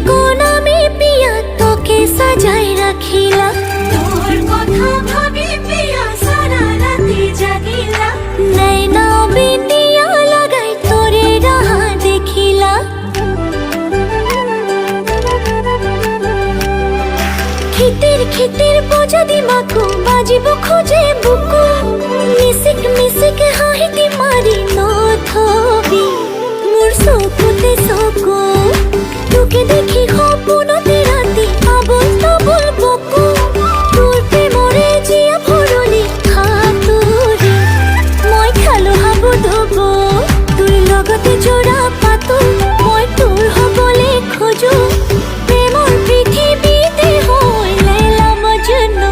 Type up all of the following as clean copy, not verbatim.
কোন আমি পিয়া তোকে সাজাই রাখিলা তোর কথা ভাবি পিয়া সারা রাতে জাগিলা নैना বিন্দিয়া লাগাই তোরে রাহা দেখিলা খিতির খিতির বজা দিমাকু বাজিব খোঁজে বুকু মিসিক মিসিক হাহিতি মারি নথবি মোর সকুতে সকু তোকে দেখি সপোনতে রাতি আবল তাবল বকু তোর প্রেমৰে জিয়া ভৰলি হাতুৰি মই খালো হাবু ধব তোৰ লগতে জোৰা পাতো মই তোৰ হবলে খোজো প্ৰেমৰ পৃথিৱীতে হৈ লৈলা মজনু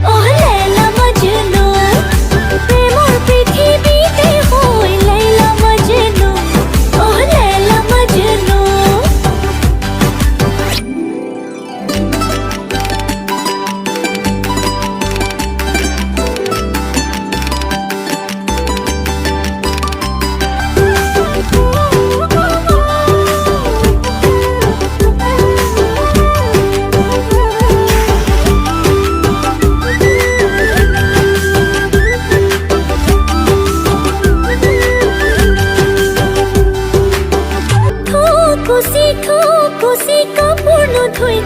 লৈলা মজনু প্ৰেমৰ পৃথিৱীতে হৈ লৈলা মজনু লৈলা মজনু খুশি কাপোৰ নথৈ